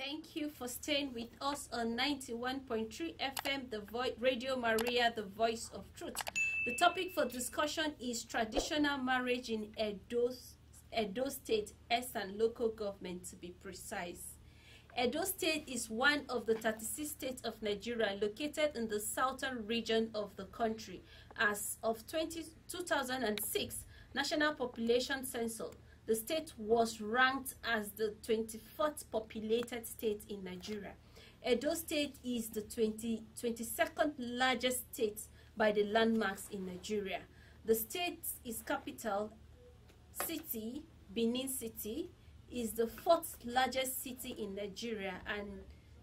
Thank you for staying with us on 91.3 FM, Radio Maria, the voice of truth. The topic for discussion is traditional marriage in Edo State, and local government to be precise. Edo State is one of the 36 states of Nigeria located in the southern region of the country. As of 2006 National Population Census, the state was ranked as the 24th populated state in Nigeria. Edo State is the 22nd largest state by the landmarks in Nigeria. The state's capital city, Benin City, is the 4th largest city in Nigeria and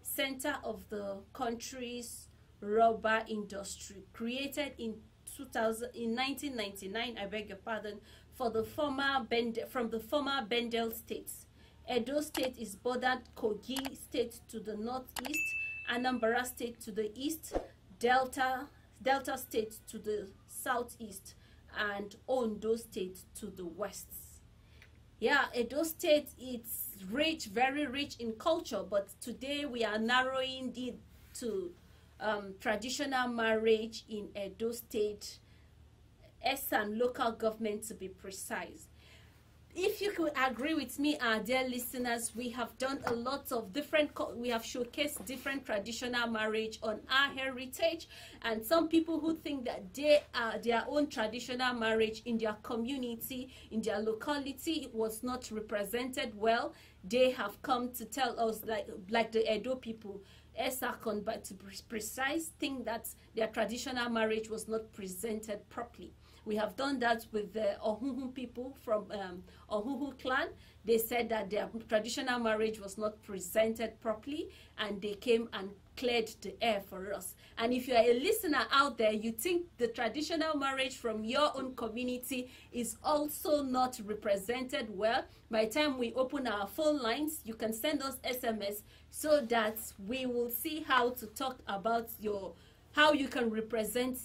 center of the country's rubber industry, created in 1999, I beg your pardon, from the former Bendel states. Edo State is bordered Kogi State to the northeast, Anambra State to the east, Delta State to the southeast, and Ondo State to the west. Yeah, Edo State is rich, very rich in culture, but today we are narrowing it to traditional marriage in Edo State, and local government to be precise. If you could agree with me, our dear listeners, we have done a lot of we have showcased different traditional marriage on our heritage, and some people who think that they are their own traditional marriage in their community, in their locality, was not represented well, they have come to tell us, like the Edo people, Esakon, but to be precise, think that their traditional marriage was not presented properly. We have done that with the Ohuhu people from Ohuhu clan. They said that their traditional marriage was not presented properly, and they came and cleared the air for us. And if you are a listener out there, you think the traditional marriage from your own community is also not represented well, by the time we open our phone lines, you can send us SMS so that we will see how to talk about how you can represent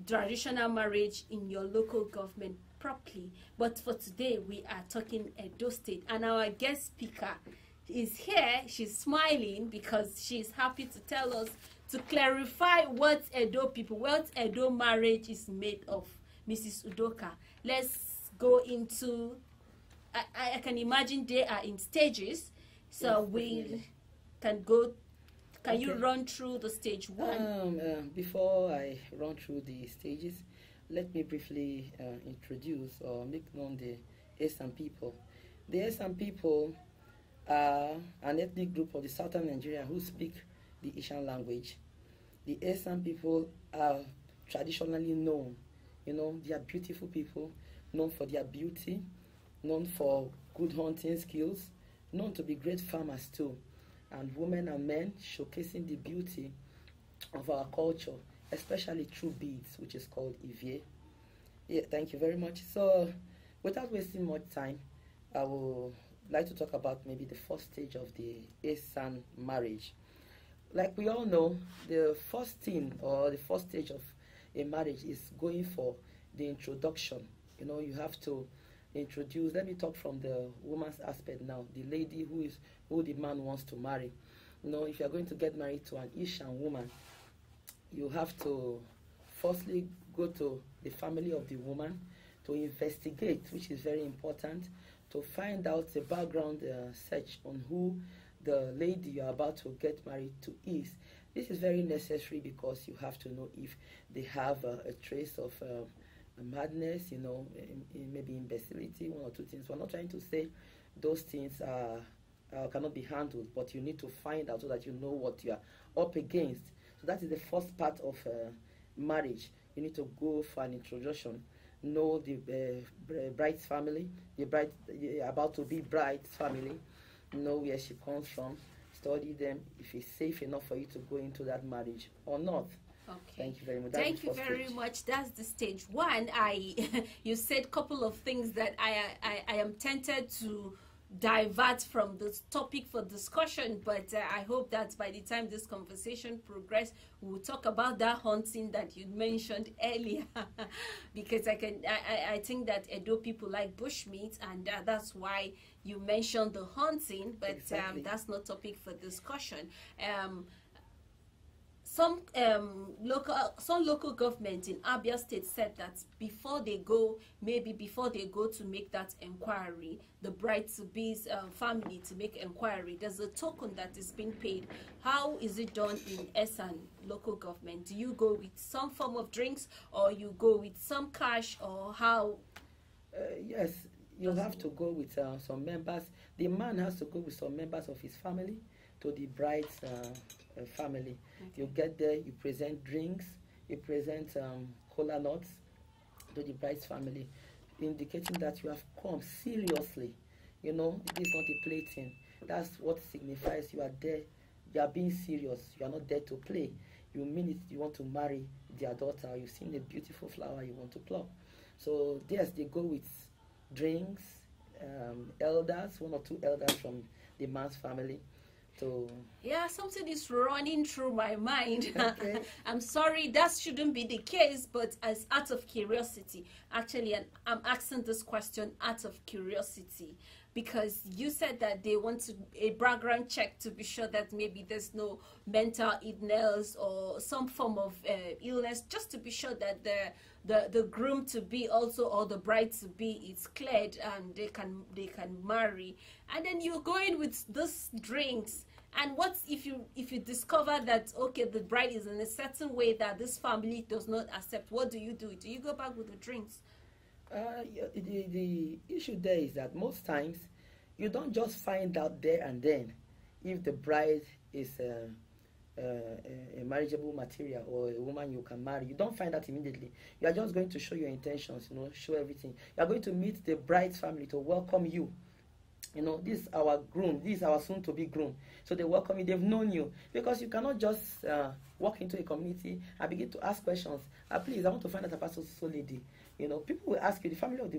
traditional marriage in your local government properly. But for today, we are talking Edo State, and our guest speaker is here. She's smiling because she's happy to tell us, to clarify what Edo marriage is made of. Mrs. Udoka, let's go into, I can imagine they are in stages, so yes, we can go. Can you run through the stage one? Before I run through the stages, let me briefly introduce or make known the Esan people. The Esan people are an ethnic group of the southern Nigeria who speak the Ishan language. The Esan people are traditionally known. They are beautiful people, known for their beauty, known for good hunting skills, known to be great farmers too. And women and men showcasing the beauty of our culture, especially through beads, which is called Ivie. Yeah, thank you very much. So, without wasting much time, I would like to talk about maybe the first stage of the Esan marriage. Like we all know, the first thing or the first stage of a marriage is going for the introduction. You have to introduce. Let me talk from the woman's aspect now. The lady who the man wants to marry. If you're going to get married to an Ishan woman, you have to firstly go to the family of the woman to investigate, which is very important, to find out the background search on who the lady you're about to get married to is. This is very necessary because you have to know if they have a trace of madness, maybe imbecility, one or two things. We're not trying to say those things cannot be handled, but you need to find out so that you know what you are up against. So that is the first part of marriage. You need to go for an introduction, know the bride's family, the about to be bride's family, know where she comes from, study them, if it's safe enough for you to go into that marriage or not. Okay. Thank you very much. Thank you very much. That's the stage one. You said a couple of things that I am tempted to divert from the topic for discussion, but I hope that by the time this conversation progresses, we'll talk about that hunting that you mentioned earlier, because I think that Edo people like bushmeat, and that's why you mentioned the hunting, but Exactly. that's not topic for discussion. Some local government in Abia State said that before they go to make that inquiry, the bride-to-be's family to make inquiry, there's a token that is being paid. How is it done in Esan local government? Do you go with some form of drinks, or you go with some cash, or how? Yes, you have to go with some members. The man has to go with some members of his family to the bride's family. Okay. You get there, you present drinks, you present cola nuts to the bride's family, indicating that you have come seriously. You know, it is not a plaything. That's what signifies you are there. You are being serious. You are not there to play. You mean it. You want to marry their daughter. You've seen a beautiful flower you want to pluck. So yes, they go with drinks, elders, one or two elders from the man's family. So Yeah, something is running through my mind. Okay. I'm sorry, that shouldn't be the case, but as out of curiosity, actually, and I'm asking this question out of curiosity, because you said that they want a background check to be sure that maybe there's no mental illness or some form of illness, just to be sure that the groom to be also, or the bride to be, is cleared and they can marry. And then you're going with these drinks. And what if you discover that, okay, the bride is in a certain way that this family does not accept? What do you do? Do you go back with the drinks? The issue there is that most times you don't just find out there and then if the bride is a marriageable material or a woman you can marry. You don't find out immediately. You are just going to show your intentions, show everything. You are going to meet the bride's family to welcome you. This is our groom, this is our soon-to-be groom. So they welcome you, they've known you. Because you cannot just walk into a community and begin to ask questions. Please, I want to find out about so lady. People will ask you, the family of the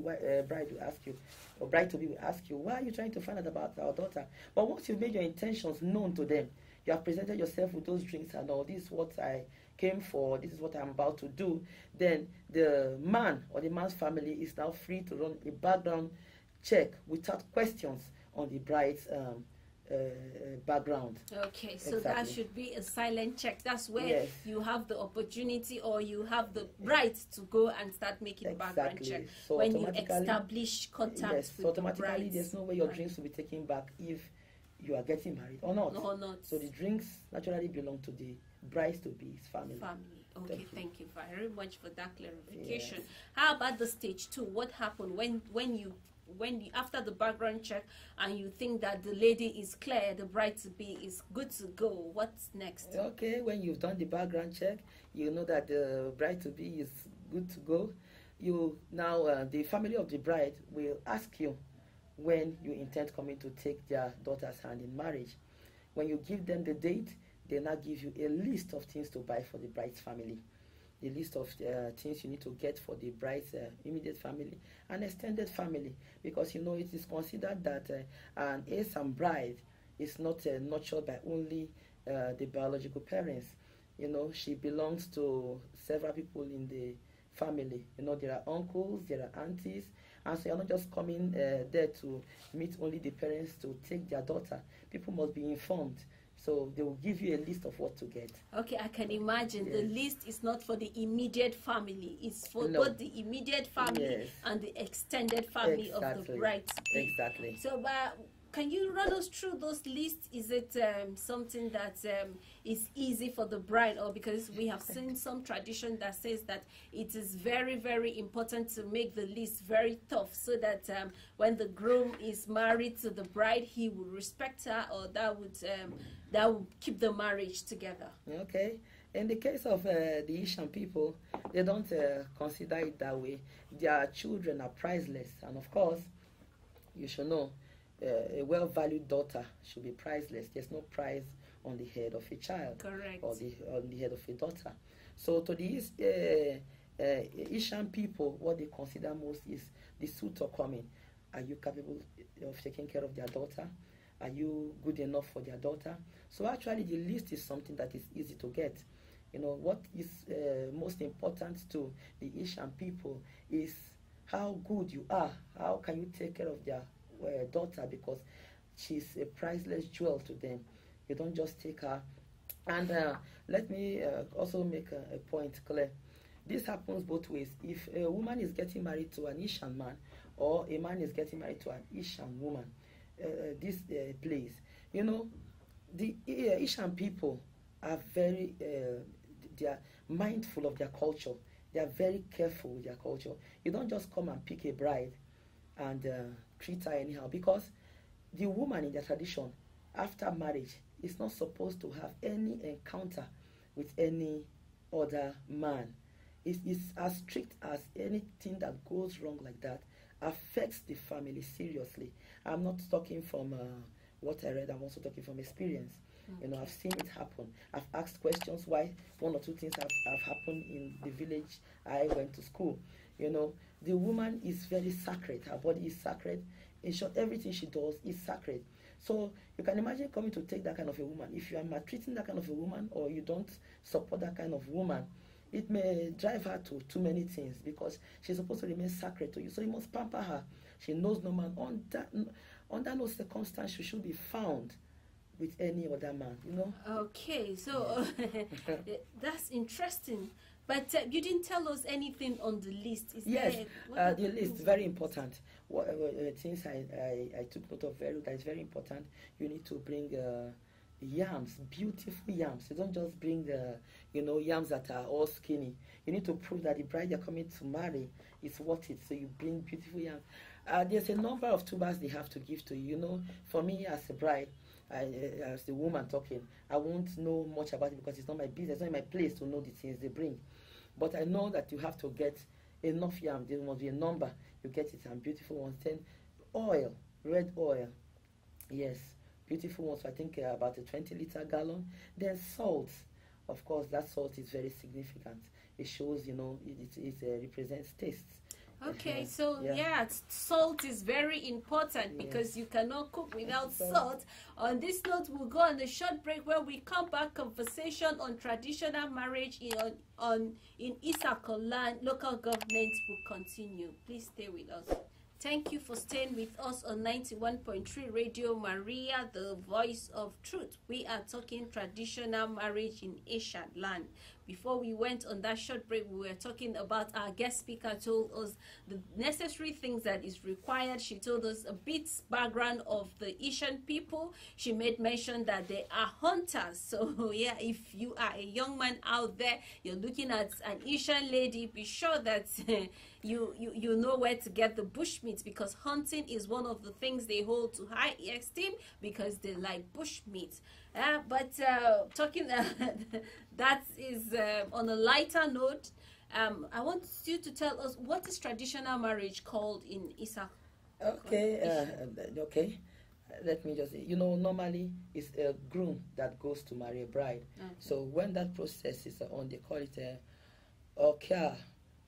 bride will ask you, or bride-to-be will ask you, why are you trying to find out about our daughter? But once you've made your intentions known to them, you have presented yourself with those drinks and all, this is what I came for, this is what I'm about to do, then the man or the man's family is now free to run a background check without questions on the bride's background. Okay, so Exactly. that should be a silent check. That's where Yes. you have the opportunity, or you have the right to go and start making background check. So when you automatically- establish contact Yes, with so automatically the bride. there's no way your drinks will be taken back if you are getting married or not. Or not. So the drinks naturally belong to the bride-to-be's family. Okay, thank you very much for that clarification. Yes. How about the stage 2? What happened when you after the background check and you think that the lady is clear, the bride to be is good to go? What's next? Okay, when you've done the background check, you know that the bride-to-be is good to go. The family of the bride will ask you when you intend coming to take their daughter's hand in marriage. When you give them the date, they now give you a list of things to buy for the bride's family. The list of things you need to get for the bride's immediate family and extended family, because it is considered that an Esan bride is not nurtured by only the biological parents. She belongs to several people in the family. There are uncles, there are aunties, and so you're not just coming there to meet only the parents to take their daughter. People must be informed. So they will give you a list of what to get. Okay, I can imagine. Yes. The list is not for the immediate family. It's for No. both the immediate family Yes. and the extended family of the Exactly. bride. Exactly. So, can you run us through those lists? Is it something that is easy for the bride, or because we have seen some tradition that says that it is very, very important to make the list very tough, so that when the groom is married to the bride, he will respect her, or that would keep the marriage together. Okay. In the case of the Ishan people, they don't consider it that way. Their children are priceless, and of course, you should know, a well-valued daughter should be priceless. There's no price on the head of a child. Correct. Or on the head of a daughter. So to the Ishan people, what they consider most is the suitor coming. Are you capable of taking care of their daughter? Are you good enough for their daughter? So actually the list is something that is easy to get. What is most important to the Ishan people is how good you are. How can you take care of their daughter because she's a priceless jewel to them. You don't just take her. And let me also make a point clear. This happens both ways. If a woman is getting married to an Ishan man, or a man is getting married to an Ishan woman, this plays. You know, the Ishan people are very, they are mindful of their culture. They are very careful with their culture. You don't just come and pick a bride and treat her anyhow, because the woman in their tradition, after marriage, is not supposed to have any encounter with any other man. It's as strict as anything that goes wrong like that affects the family seriously. I'm not talking from what I read, I'm also talking from experience. Okay. You know, I've seen it happen. I've asked questions why one or two things have happened in the village I went to school. You know, the woman is very sacred. Her body is sacred. In short, everything she does is sacred. So you can imagine coming to take that kind of a woman. If you are maltreating that kind of a woman, or you don't support that kind of woman, it may drive her to too many things, because she's supposed to remain sacred to you. So you must pamper her. She knows no man. Under no circumstance she should be found with any other man, you know. Okay, so that's interesting. But you didn't tell us anything on the list. Is yes, the list is very important. Things I took note of that is very important. You need to bring yams, beautiful yams. You don't just bring yams that are all skinny. You need to prove that the bride you're coming to marry is worth it. So you bring beautiful yams. There's a number of tubers they have to give to you. You know, for me as a bride, as the woman talking, I won't know much about it because it's not my business, it's not my place to know the things they bring. But I know that you have to get enough yam. There must be a number. You get it, and beautiful ones. Then oil, red oil. Yes, beautiful ones. I think about a 20-liter gallon. Then salt. Of course, that salt is very significant. It shows, you know, it represents tastes. Okay, so yeah, salt is very important because you cannot cook without salt. On this note, we'll go on a short break. When we come back, conversation on traditional marriage in Isako land, local government will continue. Please stay with us. Thank you for staying with us on 91.3 Radio Maria, the voice of truth. We are talking traditional marriage in Asian land. Before we went on that short break, we were talking about our guest speaker told us the necessary things that is required. She told us a bit background of the Asian people. She made mention that they are hunters. So yeah, if you are a young man out there, you're looking at an Asian lady, be sure that you know where to get the bushmeat, because hunting is one of the things they hold to high esteem because they like bushmeat. But talking that is on a lighter note, I want you to tell us, what is traditional marriage called in Isa? Okay, okay. Let me just say, you know, normally it's a groom that goes to marry a bride. Okay. So when that process is on, they call it Okia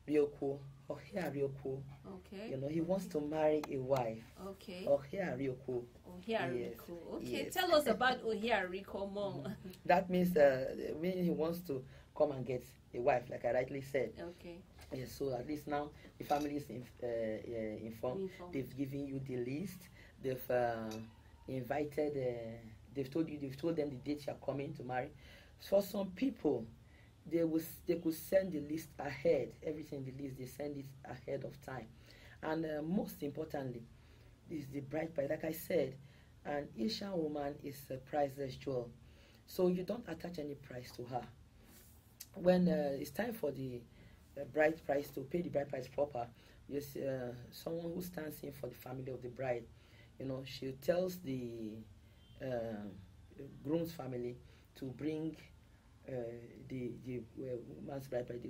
Ryoko. Okay. You know, he wants to marry a wife. Okay. Ohia Ryoko. Yes. Okay. Yes. Tell us about Ohia Ryoko more. That means he wants to come and get a wife, like I rightly said. Okay. Yes. So at least now the family is informed. They've given you the list. They've invited. They've told them the date you're coming to marry. For some people, they could send the list ahead. Everything in the list, they send it ahead of time. And most importantly is the bride price. Like I said, an Asian woman is a priceless jewel, so you don't attach any price to her. When it's time for the bride price, to pay the bride price proper, there's someone who stands in for the family of the bride. You know, she tells the groom's family to bring the woman's bride price.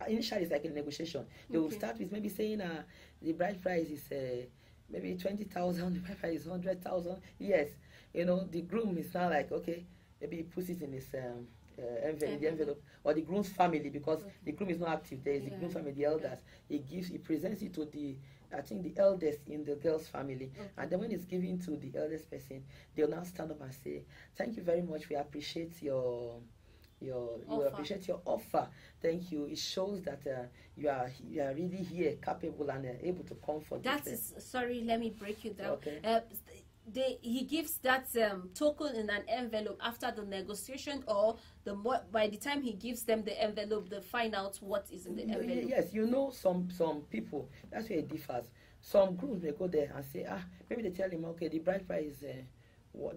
Initially, it's like a negotiation. They will start with maybe saying the bride price is maybe 20,000, the bride price is 100,000. Yes, you know, the groom is now like, okay, maybe he puts it in his envelope, or the groom's family, because the groom is not active. There is the groom's family, the elders. He presents it to the eldest in the girl's family, and then when it's given to the eldest person, they'll now stand up and say, "Thank you very much. We appreciate your you appreciate your offer. Thank you. It shows that you are really here, capable and able to comfort. That is, sorry, let me break you down. Okay. He gives that token in an envelope after the negotiation, or by the time he gives them the envelope, they find out what is in the envelope. Yes, some people, that's where it differs. Some groups may go there and say, maybe they tell him, okay, the bride price,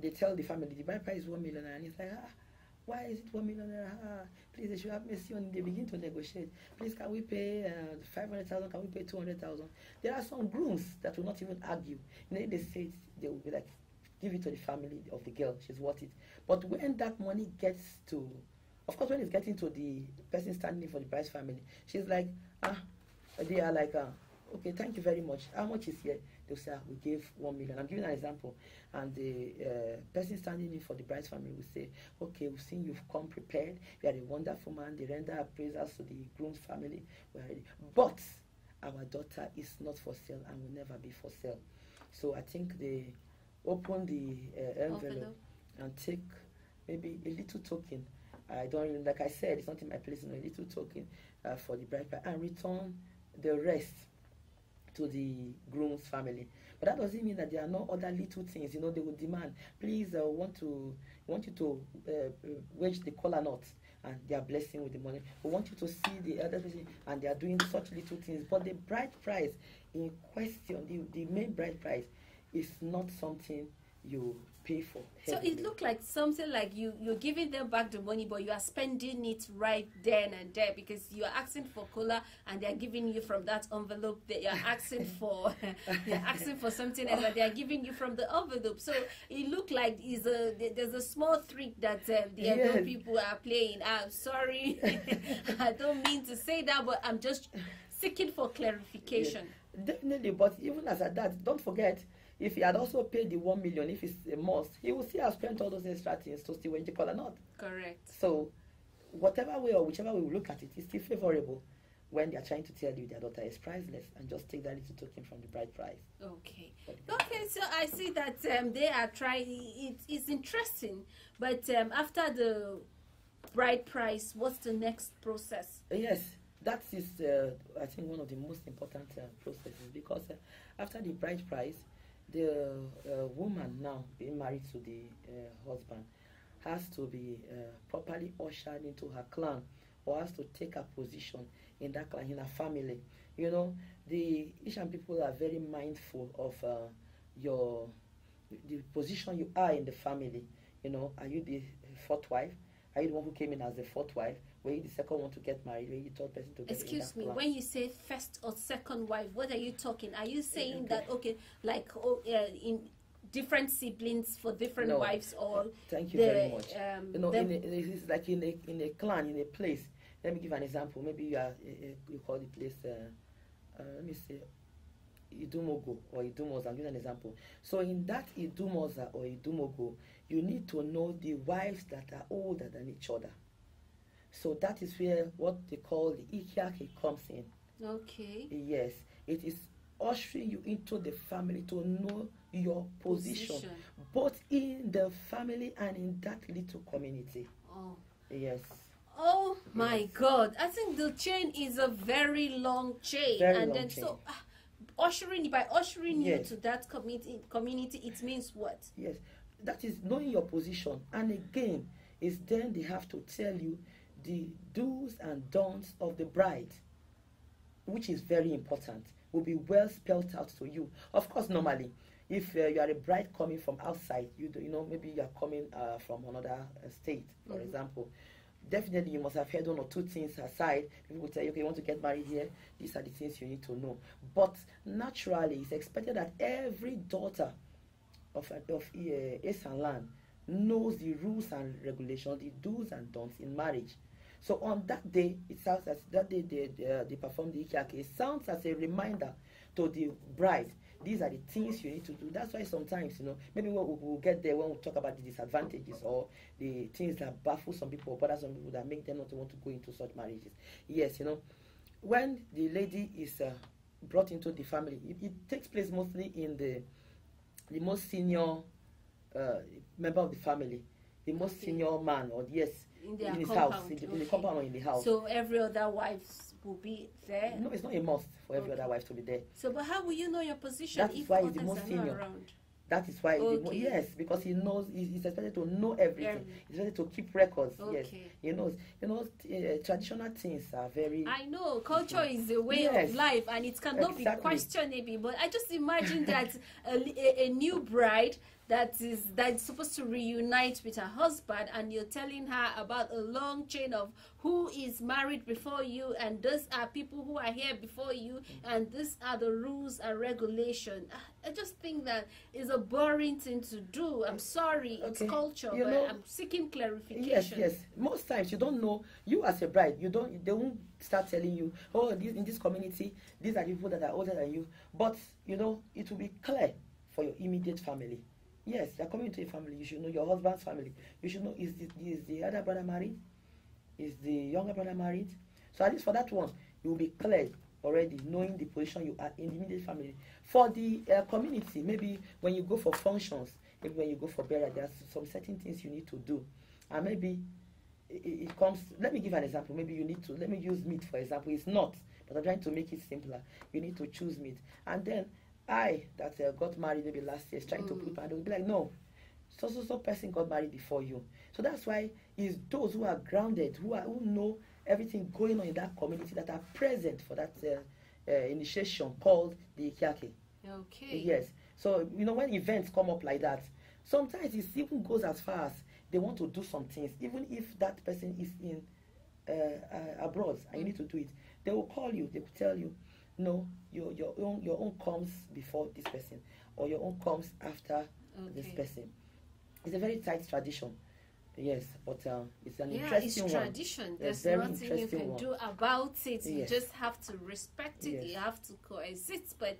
they tell the family, the bride price is 1 million, and he's like, why is it 1 million? Please, they should have mercy on. They begin to negotiate. Please, can we pay 500,000? Can we pay 200,000? There are some grooms that will not even argue. They say it, they will be like, give it to the family of the girl. She's worth it. But when that money gets to, of course, when it's getting to the person standing for the bride's family, she's like, they are like, okay, thank you very much. How much is here? They'll say, we gave 1 million. I'm giving an example. And the person standing in for the bride's family will say, okay, we've seen you've come prepared. You are a wonderful man. They render appraisals to the groom's family. We're ready. But our daughter is not for sale and will never be for sale. So I think they open the envelope and take maybe a little token. I don't really, like I said, it's not in my place, a little token for the bride and return the rest to the groom's family. But that doesn't mean that there are no other little things. They will demand, please, want you to wedge the kola nut, and they are blessing with the money. We want you to see the other person, and they are doing such little things. But the bride price in question, the main bride price, is not something you pay for. So it looked like something like you're giving them back the money, but you are spending it right then and there, because you are asking for cola and they are giving you from that envelope that you're asking for. They're asking for something else that they are giving you from the envelope. So it looked like there's a small trick that the other people are playing. I'm sorry, I don't mean to say that, but I'm just seeking for clarification. Yes, definitely, but even as at that, don't forget, if he had also paid the 1 million, if it's a must, he will still have spent all those extra things to still wage the call or not. Correct. So, whatever way or whichever way we look at it, it's still favorable when they are trying to tell you their daughter is priceless, and just take that little token from the bride price. Okay. Okay, so I see that they are trying. It's interesting, but after the bride price, what's the next process? Yes, that is, I think, one of the most important processes, because after the bride price, the woman now being married to the husband has to be properly ushered into her clan, or has to take a position in that clan, in her family. The Asian people are very mindful of the position you are in the family. Are you the fourth wife? Are you the one who came in as the fourth wife? Were you the second one to get married? Were you the third person to get married? Excuse me, when you say first or second wife, what are you talking? Are you saying that, like in different siblings for different wives, or thank you very much. It's like in a clan, in a place. Let me give an example. Maybe you call the place, let me say, Idumogo or Idumoza. I'm giving an example. So in that Idumoza or Idumogo, you need to know the wives that are older than each other. So that is where what they call the Ikiake comes in. Okay. Yes, it is ushering you into the family to know your position, both in the family and in that little community. Oh. Yes. Oh my God! I think the chain is a very long chain, so ushering you to that community, it means what? Yes, that is knowing your position, and again, is then they have to tell you the do's and don'ts of the bride, which is very important, will be well spelled out to you. Of course, normally, if you are a bride coming from outside, maybe you are coming from another state, for example, definitely you must have heard one or two things aside. People will tell you, okay, you want to get married here, these are the things you need to know. But naturally, it's expected that every daughter of Esanlan knows the rules and regulations, the do's and don'ts in marriage. So on that day, it sounds as that day they perform the Ikiake. It sounds as a reminder to the bride. These are the things you need to do. That's why sometimes, maybe we'll get there when we talk about the disadvantages or the things that baffle some people or bother some people that make them not want to go into such marriages. Yes, when the lady is brought into the family, it takes place mostly in the most senior member of the family. the most Okay. senior man, or yes, In their in his compound. house, in the Okay. compound or in the house. So every other wife will be there. No, it's not a must for every Okay. other wife to be there. So, but how will you know your position That is if why others he's the most are senior. not around? That is why, Okay. yes, because he knows, he's expected to know everything. Everything. He's expected to keep records. Yes, Okay. he knows. Traditional things are very. I know culture is a way Yes. of life, and it cannot be Exactly. questionable. But I just imagine that a new bride that's supposed to reunite with her husband, and you're telling her about a long chain of who is married before you, and these are people who are here before you, and these are the rules and regulation. I just think that is a boring thing to do. I'm sorry, it's Okay. culture, You but know, I'm seeking clarification. Yes. Most times you don't know. You as a bride, they won't start telling you, oh, in this community, these are the people that are older than you. But it will be clear for your immediate family. Yes, you're coming to a family. You should know your husband's family. You should know, is the other brother married? Is the younger brother married? So at least for that one, you will be clear already, knowing the position you are in the immediate family. For the community, maybe when you go for functions, maybe when you go for burial, there are some certain things you need to do. And maybe it comes, let me give an example. Maybe you need to, let me use meat for example. It's not, but I'm trying to make it simpler. You need to choose meat. And then I, that got married maybe last year, is trying to put, and they'll be like, no, so person got married before you. So that's why it's those who are grounded, who know everything going on in that community, that are present for that initiation called the Ikiake. Okay. Yes. So when events come up like that, sometimes it even goes as far as they want to do some things, even if that person is in abroad and you need to do it. They will call you. They will tell you, no, your own comes before this person, or your own comes after this person. It's a very tight tradition. Yes, but it's an interesting one. It's tradition. There's very nothing you can do about it. You just have to respect it. You have to coexist. But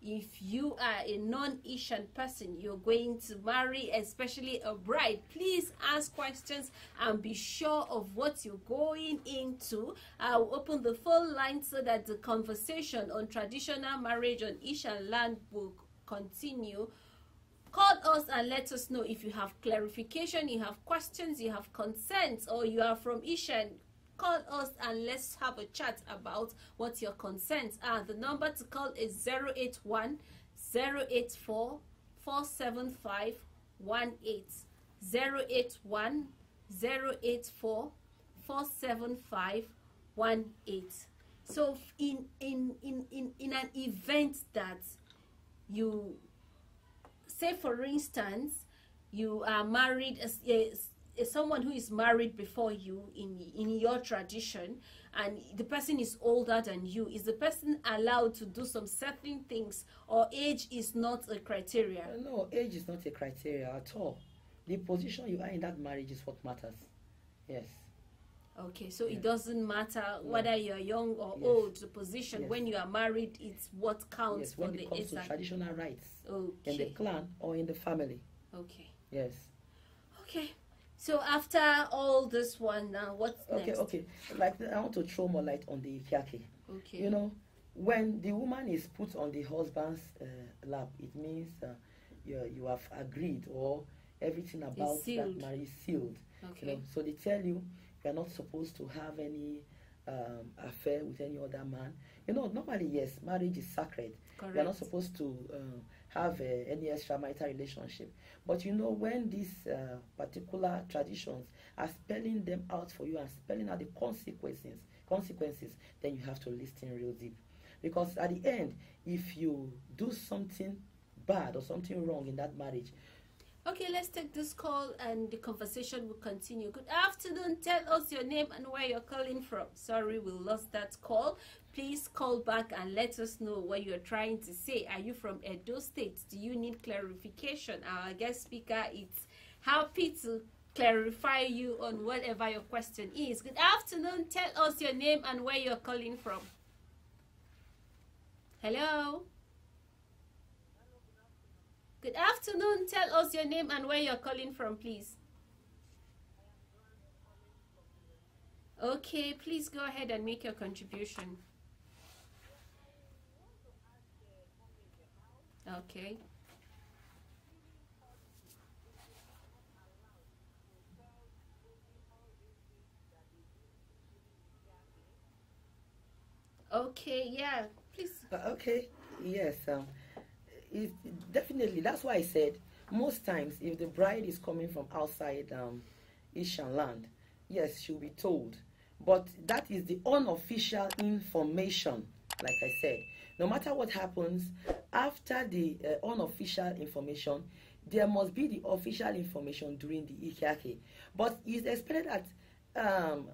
if you are a non-Asian person, you're going to marry, especially a bride, please ask questions and be sure of what you're going into. I'll open the phone line so that the conversation on traditional marriage on Asian land will continue. Call us and let us know if you have clarification, you have questions, you have concerns, or you are from Ishan. Call us and let's have a chat about what your concerns are. The number to call is 081 084 475 18. 081 084 475 18. So in an event that you say, for instance, you are married as someone who is married before you in your tradition, and the person is older than you, is the person allowed to do some certain things, or age is not a criteria? No, age is not a criteria at all. The position you are in that marriage is what matters. Yes. Okay, so it doesn't matter whether you're young or old. The position when you are married, it's what counts for when the it comes to traditional rights in the clan or in the family. Okay. Yes. Okay. So after all this one, now what's next? Okay. Like, I want to throw more light on the Ikiake. Okay. When the woman is put on the husband's lap, it means you have agreed, or everything about that marriage is sealed. Okay. So they tell you are not supposed to have any affair with any other man. Normally, yes, marriage is sacred. Correct. You are not supposed to have any extramarital relationship. But when these particular traditions are spelling them out for you and spelling out the consequences, then you have to listen real deep. Because at the end, if you do something bad or something wrong in that marriage. Okay, let's take this call and the conversation will continue. Good afternoon. Tell us your name and where you're calling from. Sorry, we lost that call. Please call back and let us know what you're trying to say. Are you from Edo State? Do you need clarification? Our guest speaker is happy to clarify you on whatever your question is. Good afternoon. Tell us your name and where you're calling from. Hello? Good afternoon. Tell us your name and where you're calling from, please. Okay, please go ahead and make your contribution. Okay. Okay, yeah, please. Okay, yes. It, definitely. That's why I said most times if the bride is coming from outside Ishan land, yes, she'll be told. But that is the unofficial information. Like I said, no matter what happens after the unofficial information, there must be the official information during the Ikiake. But it's expected that um,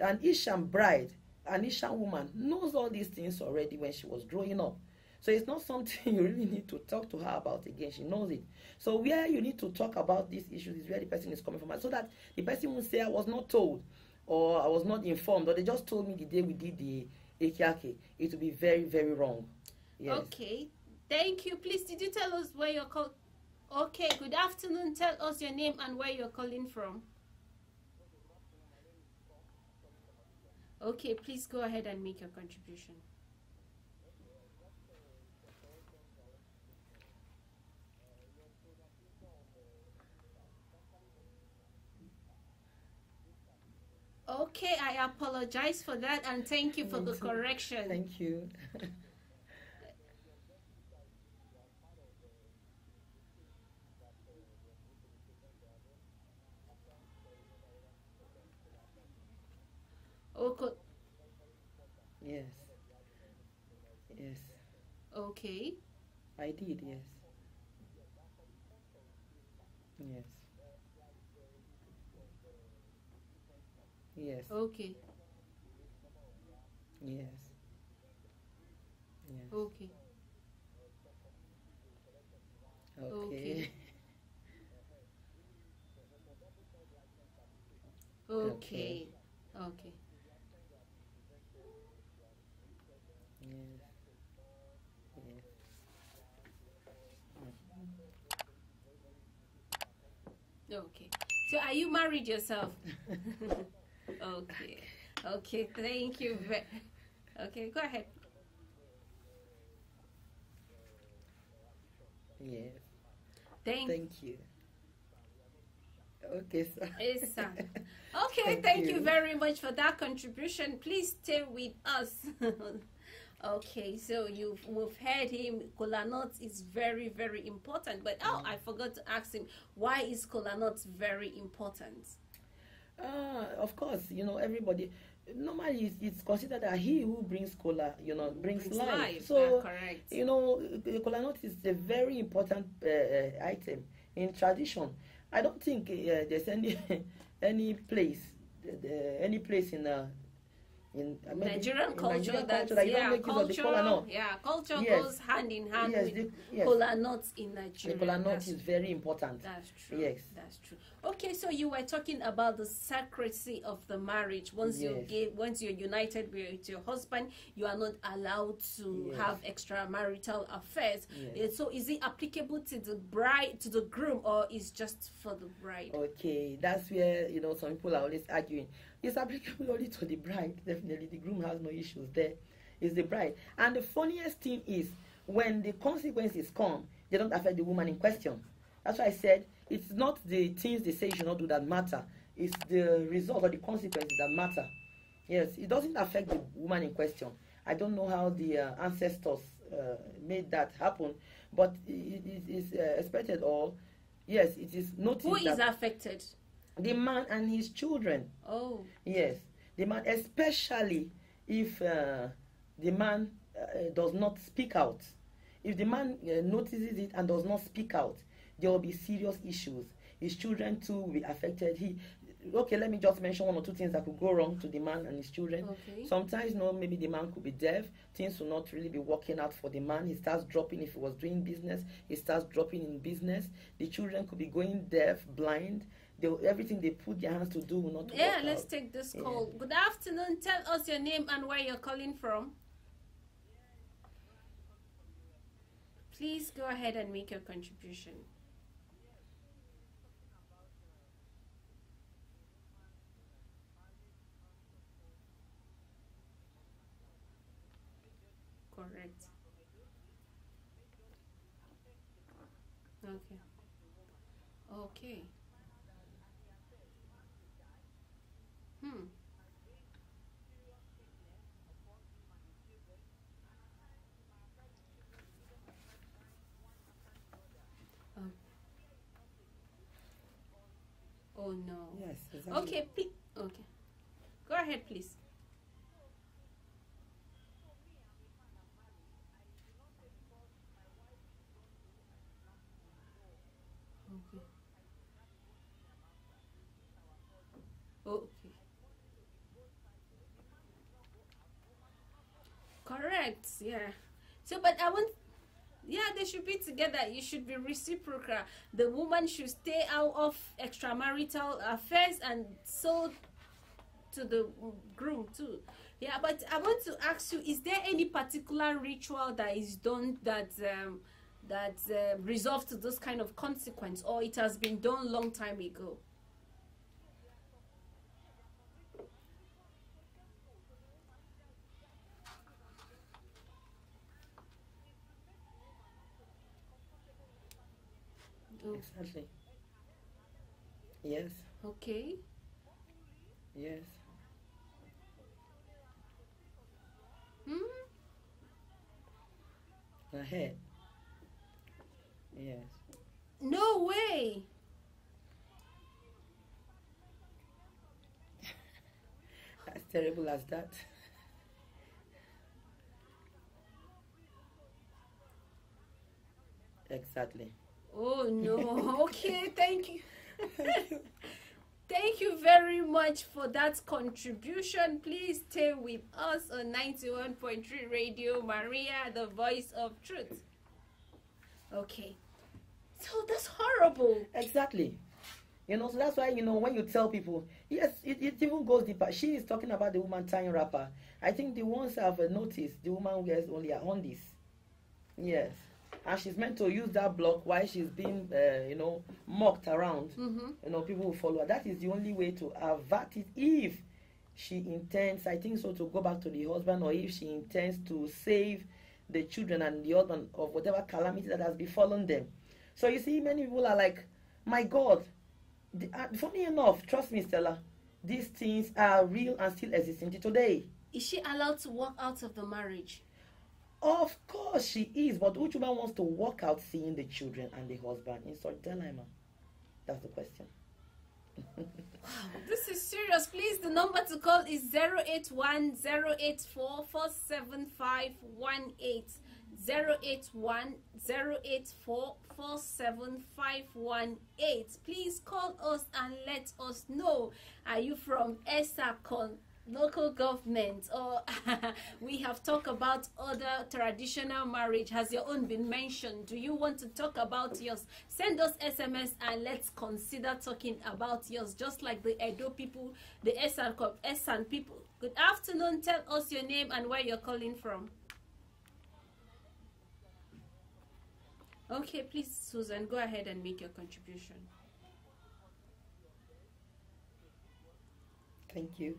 an Ishan bride, an Ishan woman, knows all these things already when she was growing up. So it's not something you really need to talk to her about again. She knows it. So where you need to talk about these issues is where the person is coming from. So that the person will say, I was not told, or I was not informed, or they just told me the day we did the Ekiake. It will be very, very wrong. Yes. Okay, thank you. Please, did you tell us where you're called? Okay, good afternoon. Tell us your name and where you're calling from. Okay, please go ahead and make your contribution. Okay, I apologize for that and thank you for the correction. Thank you. Okay. Yes. Yes. Okay. I did, yes. Yes. Yes. Okay. Yes. Yes. Okay. Okay. Okay. Okay. Yes. Yes. Okay. So are you married yourself? Okay. Okay. Thank you. Okay. Go ahead. Yes. Thank. Thank you. Okay, sir. Yes, sir. Okay. Thank you very much for that contribution. Please stay with us. Okay, so we've heard him. Kola nut is very, very important. But I forgot to ask him, why is kola nut very important? Of course, everybody. Normally, it's considered that he who brings kola, brings life. So, correct. The kola nut is a very important item in tradition. I don't think there's any place, any place in Nigerian culture that that you don't make use of the kola nut. Yeah, culture Yes. goes hand in hand Yes, with kola nuts in Nigeria. The kola nut is very important. That's true. Yes. That's true. Okay, so you were talking about the secrecy of the marriage. Once you're united with your husband, you are not allowed to have extramarital affairs. So is it applicable to the bride, to the groom, or is just for the bride? Okay, that's where some people are always arguing. It's applicable only to the bride. Definitely, the groom has no issues there. It's the bride. And the funniest thing is when the consequences come, they don't affect the woman in question. That's why I said it's not the things they say you should not do that matter. It's the result or the consequences that matter. Yes, it doesn't affect the woman in question. I don't know how the ancestors made that happen, but it is expected, or yes, it is noticed. Who is affected? The man and his children. Oh. Yes, the man, especially if the man does not speak out. If the man notices it and does not speak out, there will be serious issues. His children too will be affected. Let me just mention one or two things that could go wrong to the man and his children. Okay. Sometimes, maybe the man could be deaf. Things will not really be working out for the man. He starts dropping. If he was doing business, he starts dropping in business. The children could be going deaf, blind. Everything they put their hands to do will not work out. Let's take this call. Good afternoon. Tell us your name and where you're calling from. Please go ahead and make your contribution. Correct. Okay. Okay. Oh no. Yes, exactly. Okay, okay. Go ahead, please. Okay. Okay. Correct. Yeah. So, but I want. Yeah, they should be together. It should be reciprocal. The woman should stay out of extramarital affairs, and so to the groom too. Yeah, but I want to ask you: is there any particular ritual that is done that resolves to this kind of consequence, or it has been done long time ago? Oh, Exactly. Yes. okay. Yes. Hmm? Ahead. Yes. No way. As terrible as that. Exactly. Oh no. Okay, thank you. Thank you very much for that contribution. Please stay with us on 91.3 Radio Maria, the voice of truth. Okay. So that's horrible. Exactly. So that's why, when you tell people, yes, it even goes deeper. She is talking about the woman tying wrapper. I think the ones have noticed the woman wears only her undies. Yes. And she's meant to use that block while she's being, mocked around. People will follow her. That is the only way to avert it if she intends, I think so, to go back to the husband, or if she intends to save the children and the husband of whatever calamity that has befallen them. So you see, many people are like, my God. Funny enough, trust me, Stella, these things are real and still existing today. Is she allowed to walk out of the marriage? Of course she is, but which woman wants to walk out seeing the children and the husband in such dilemma? That's the question. This is serious. Please, the number to call is 081 084 47518. 081 084 47518. Please call us and let us know. Are you from ESACON, local government, or we have talked about other traditional marriage? Has your own been mentioned? Do you want to talk about yours? Send us SMS and let's consider talking about yours, just like the Edo people, the Esan people. Good afternoon. Tell us your name and where you're calling from. Okay, please, Susan, go ahead and make your contribution. Thank you.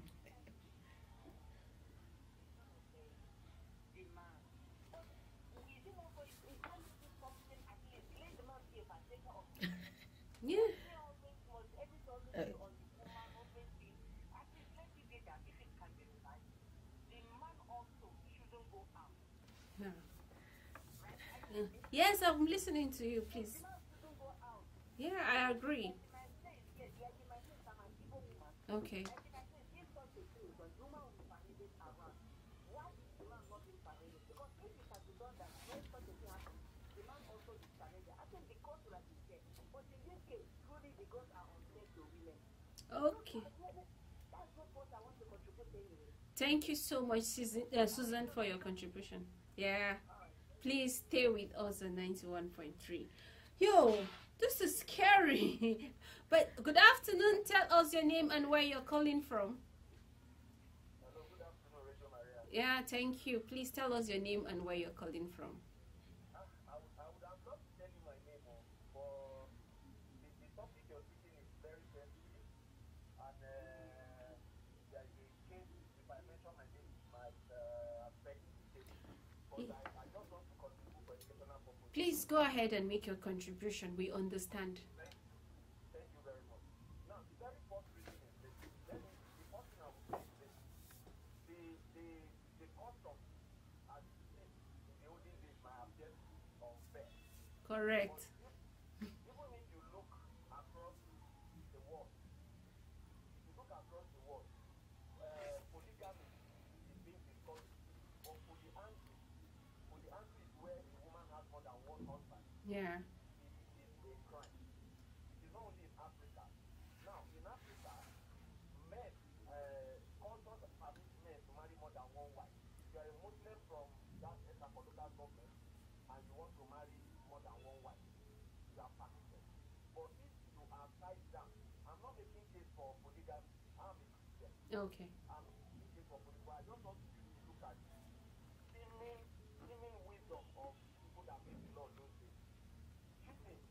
Yeah. No. Yeah. Yes, I'm listening to you, please. Yeah, I agree. Okay. Okay. Thank you so much, Susan, for your contribution. Yeah. Please stay with us on 91.3. Yo, this is scary. But good afternoon. Tell us your name and where you're calling from. Hello, good afternoon, Radio Maria. Yeah, thank you. Please tell us your name and where you're calling from. I would have loved to tell you my name, but the topic you're teaching is very sensitive, and there is a case, if I mention my name, it might affect the case. But I just want to contribute for educational purposes. Please go ahead and make your contribution. We understand. Thank you very much. Now, the very first reason is this. Then the first thing I would say is this. The custom as in the olden days might appear unfair. Correct. Even if you look across the world, Yeah. is a crime. It is not only in Africa. Now, in Africa, men, cultures permit men to marry more than one wife. If you are a Muslim from that local government and you want to marry more than one wife, you are permitted. But if you are tied down, I'm not making case for polygamy. I'm a Christian. Okay. I'm not making case for polygamy. I just want you to look at seeming wisdom of people that made the law those days. Cheating is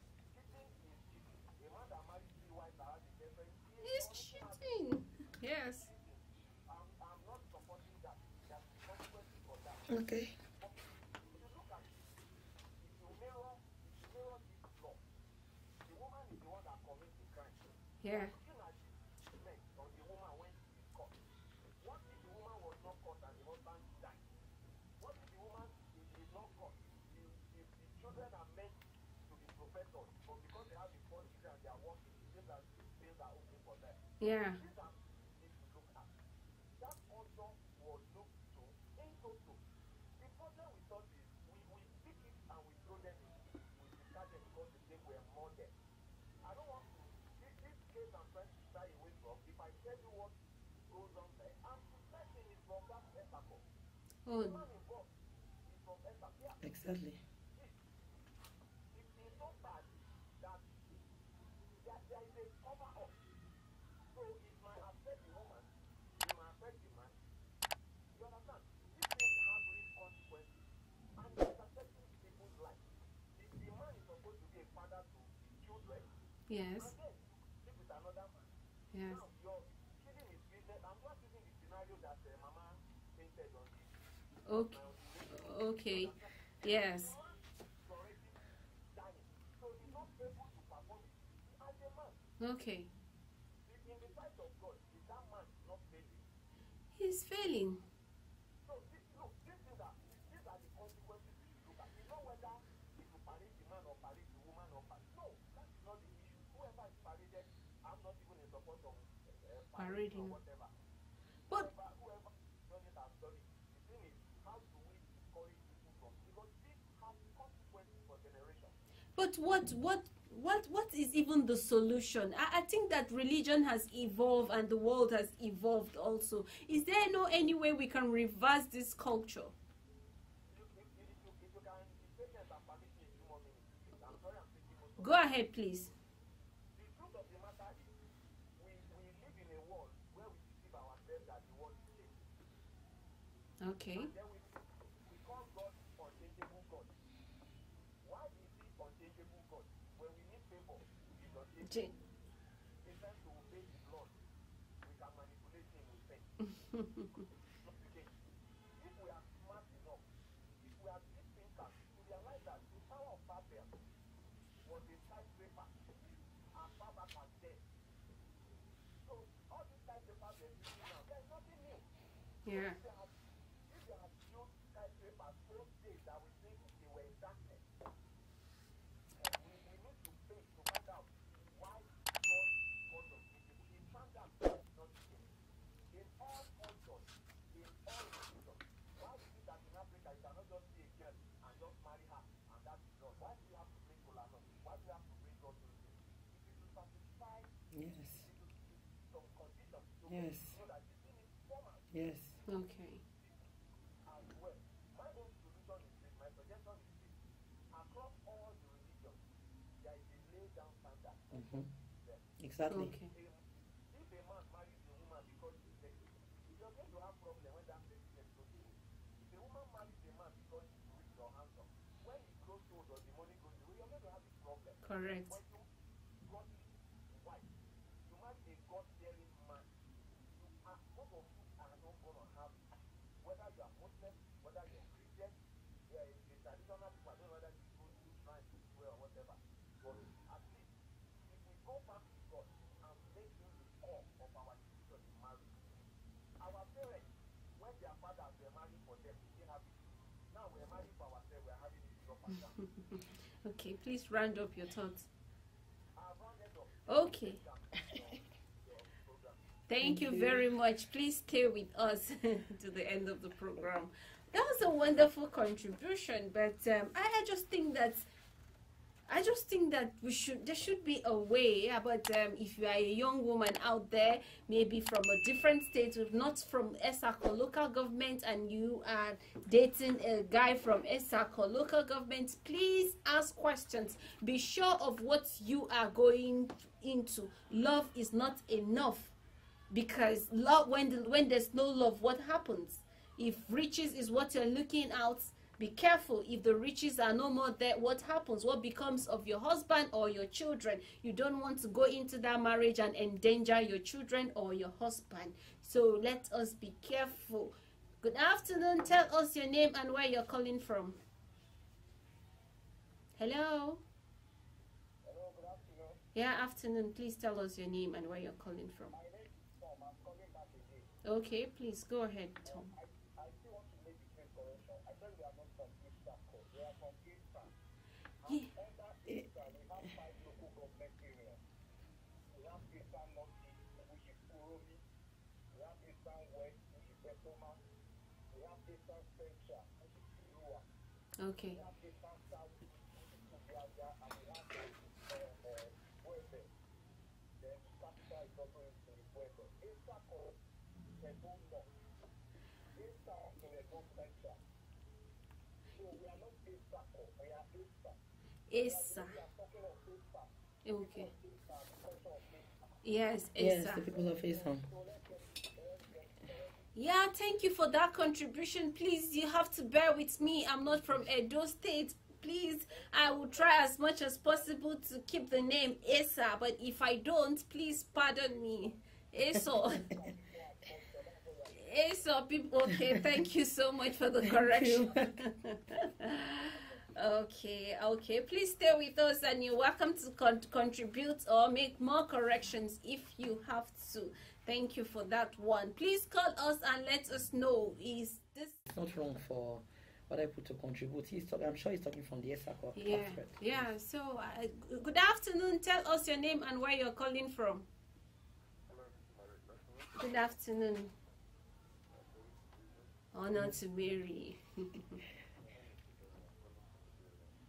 cheating. A man that marries 3 wives and has a girlfriend It's cheating. Yes. I'm not supporting that. There's consequences for that. Okay. But if you look at it, if you mirror this law, the woman is the one that commits the crime. Yeah. Looking at the men or the woman when she is caught. What if the woman was not caught and the husband died? What if the woman is not caught? The children are meant to be professors, but because they have the 4 children and they are working, it seems that things are open for them. Yeah. These are things to look at. That also was looked to in total. The problem with us is we pick it and we throw them in, we discard them because they think we're more dead. I don't want to, this case I'm trying to shy away from, if I tell you what goes on there, I'm suspecting it from that ethical. Oh. The man involved is from ethical. Yeah. Exactly. It is so bad that there is a cover up. So it might affect the woman, it might affect the man. You understand? These things have real consequences. And it's affecting people's life. The man is supposed to be a father to his children. Yes. And then sleep with another man. Yes. Now you're killing his business. I'm not using the scenario that Mama painted on this. Okay. Okay. Yes. The man is already dying. So he's not able to perform it as a man. Okay. In the sight of God, is that man not failing? He's failing. So look, these are the consequences we should look at. It's not whether if you parade the man or parade the woman or parade. No, that is not the issue. Whoever is paraded, I'm not even in support of parading Parading. or whatever. But Whoever done it has done it. The thing is, how do we discourage people from? Because this has consequences for generations. But what is even the solution? I think that religion has evolved and the world has evolved also. Is there any way we can reverse this culture? If you can be patient and permit me a few more minutes, please. I'm sorry I'm taking most of Go ahead, please. The truth of the matter is, we live in a world where we deceive ourselves that the world is changing. Okay. And then we call God unchangeable God. Why is he unchangeable God? When we need favor, he's unchangeable. In time to obey his laws, we can manipulate him with faith. If we are smart enough, if we are deep thinkers, we realize that the power of Babel was a skyscraper as far back as then. So all these skyscrapers we are building now, there's nothing new. Yeah. If they have built skyscrapers those days that we think they were in darkness, we need to think to find out why God was unchangeable. He found out God is not change. In all cultures, in all religions, why is it that in Africa you cannot just see a girl and just marry her and that is God? Why do you have to bring Kolanot? Why do you have to bring God to things? It is to satisfy Yes. some conditions to Yes. know that the thing is formal. Yes. Okay. As well. My own solution is this, my suggestion is this. Across all the religions, there is a laid down standard. Mm-hmm. Exactly. Okay. If a man marries a woman because she's sexy, you're going to have problem when that sexiness goes away. If a woman marries a man because he's rich or handsome, when he grows old or the money goes away, you're going to have a problem. Correct. When you godly wife, you marry a God-fearing man, both of you are not going to have, whether you are Muslim, whether you're Christian, the traditional people, I don't know whether you go to shrine to pray or whatever, but at least if we go back to God and make him the core of our decision in marriage. Our parents, when their fathers were marrying for them, they didn't have it. Now we're marrying for ourselves, we're having it up and down. Okay, please round up your thoughts. I've rounded up. Okay. Thank you very much. Please stay with us to the end of the program. That was a wonderful contribution, but I just think that I just think that there should be a way. Yeah, but if you are a young woman out there, maybe from a different state, not from ESAC or local government, and you are dating a guy from ESAC or local government, please ask questions. Be sure of what you are going into. Love is not enough, because love, when there's no love, what happens? If riches is what you're looking out, be careful. If the riches are no more there, what happens? What becomes of your husband or your children? You don't want to go into that marriage and endanger your children or your husband. So let us be careful. Good afternoon. Tell us your name and where you're calling from. Hello. Hello, good afternoon. Yeah, afternoon. Please tell us your name and where you're calling from. My name is Tom. I'm calling back again. Okay, please go ahead, Tom. I still want to make a quick correction. I said we are not from Eastern Coast. We are from Eastern. Yeah. Under Eastern, we have 5 local government areas. We have Eastern Northeast, which is Uromi. We have Eastern West, which is Betoma. We have Eastern Central, which is Irua. Okay. We have Eastern South, which is Kubiaga, and we have Buebe. Then the capital is also in Buebe. Eastern Coast, Edo North. Eastern in Edo Central. So we are not Eastern Coast, we are Eastern. Esa. We are talking of Eastern. Okay. Eastern, the culture of Eastern. Yes, Yes, Esa. the people of Islam. So let's get it. Yeah, thank you for that contribution. Please, you have to bear with me. I'm not from Edo State. Please, I will try as much as possible to keep the name Esa, but if I don't, please pardon me. Eso. Eso, people. Okay, thank you so much for the correction. Okay. Please stay with us, and you're welcome to contribute or make more corrections if you have to. Thank you for that one. Please call us and let us know. Is this? It's not wrong for what I put to contribute. I'm sure he's talking from the ESAC aspect. Yeah. So, good afternoon. Tell us your name and where you're calling from. Good afternoon. Honor to Mary.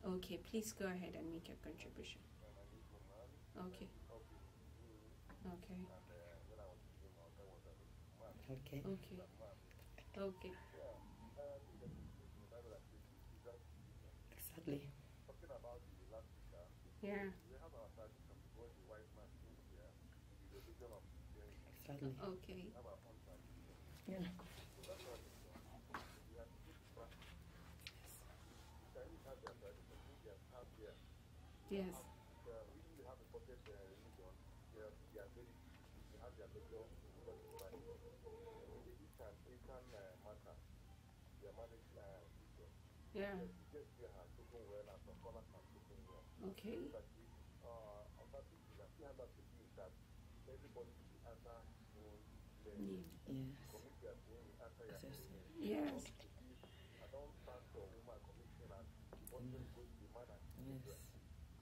Okay, please go ahead and make your contribution. Okay. Exactly. Yeah. Exactly. Okay. Yeah. Yes. Yeah. Okay. Yes.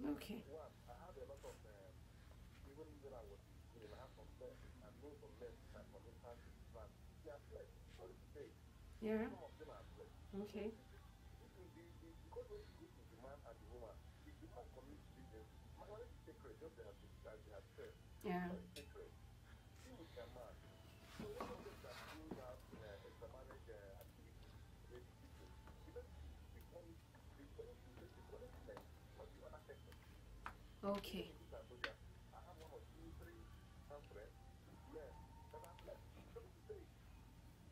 Okay. Yeah. Okay. Yeah. Okay.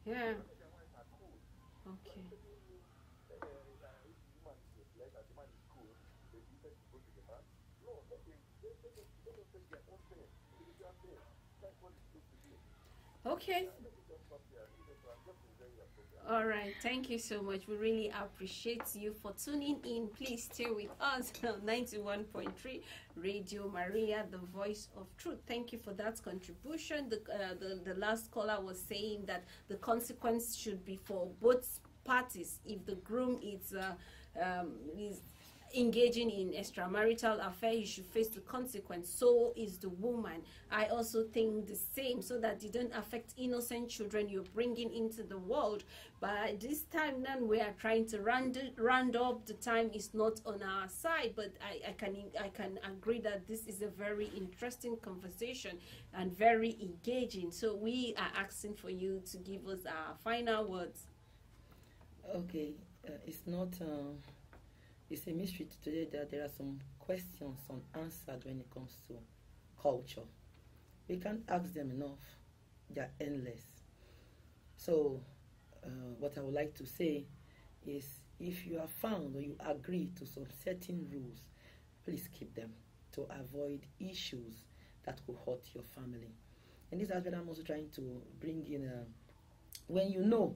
Yeah. Okay. Okay. All right. Thank you so much. We really appreciate you for tuning in. Please stay with us on 91.3 Radio Maria, the voice of truth. Thank you for that contribution. The last caller was saying that the consequence should be for both parties. If the groom is engaging in extramarital affair, you should face the consequence. So is the woman. I also think the same, so that you don't affect innocent children you're bringing into the world. But this time now we are trying to round up. The time is not on our side, but I can agree that this is a very interesting conversation and very engaging. So we are asking for you to give us our final words. Okay, it's not. It's a mystery today that there are some questions unanswered when it comes to culture. We can't ask them enough. They are endless. So, what I would like to say is, if you are found or you agree to some certain rules, please keep them to avoid issues that could hurt your family. And this aspect I'm also trying to bring in. When you know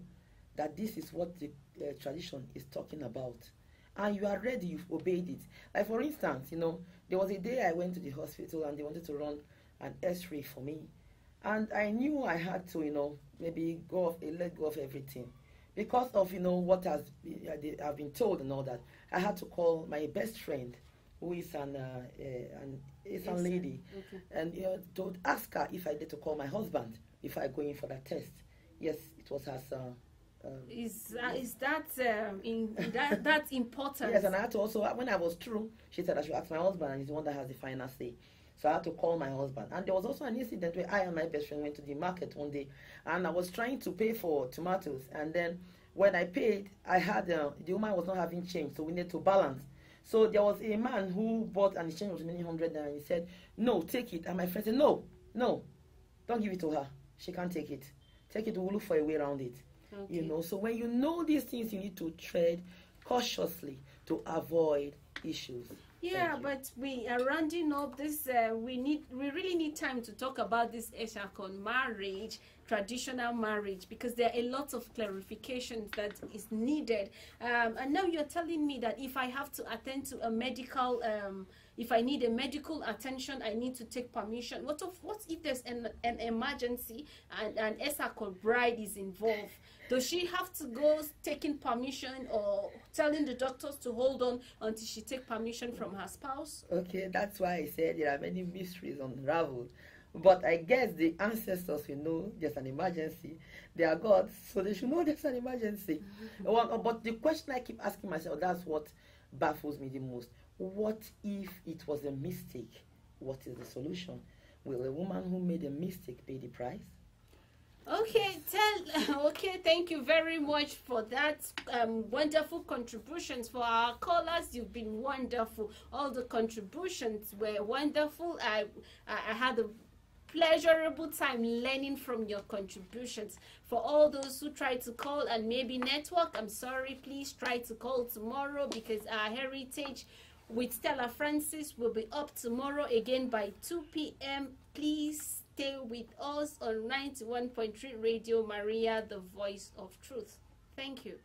that this is what the tradition is talking about, and you are ready, you've obeyed it. Like, for instance, there was a day I went to the hospital and they wanted to run an x-ray for me. And I knew I had to, maybe let go of everything. Because of, what I've been told and all that, I had to call my best friend, who is an Asian lady, okay. And to ask her if I did to call my husband if I go in for that test. Yes, it was as... Is that important? Yes, and I had to also, when I was through, she said I should ask my husband, and he's the one that has the final say. So I had to call my husband. And there was also an incident where I and my best friend went to the market one day, and I was trying to pay for tomatoes. And then when I paid, I had the woman was not having change, so we needed to balance. So there was a man who bought an exchange of many hundred, and he said, "No, take it." And my friend said, "No, don't give it to her. She can't take it. Take it. We'll look for a way around it." Okay. So when you know these things, you need to tread cautiously to avoid issues. Yeah, but we are rounding up this. We really need time to talk about this Eshakon marriage, traditional marriage, because there are a lot of clarifications that is needed. And now you're telling me that if I have to attend to a medical, if I need a medical attention, I need to take permission. What if there's an emergency and an Eshakon bride is involved? Does she have to go taking permission or telling the doctors to hold on until she take permission from her spouse? Okay, that's why I said there are many mysteries unraveled. But I guess the ancestors will know there's an emergency. They are gods, so they should know there's an emergency. But the question I keep asking myself, that's what baffles me the most. What if it was a mistake? What is the solution? Will a woman who made a mistake pay the price? Okay, thank you very much for that wonderful contributions. For our callers, you've been wonderful. All the contributions were wonderful. I had a pleasurable time learning from your contributions. For all those who try to call and maybe network, I'm sorry, please try to call tomorrow, because our heritage with Stella Francis will be up tomorrow again by 2 p.m. Please stay with us on 91.3 Radio Maria, the voice of truth. Thank you.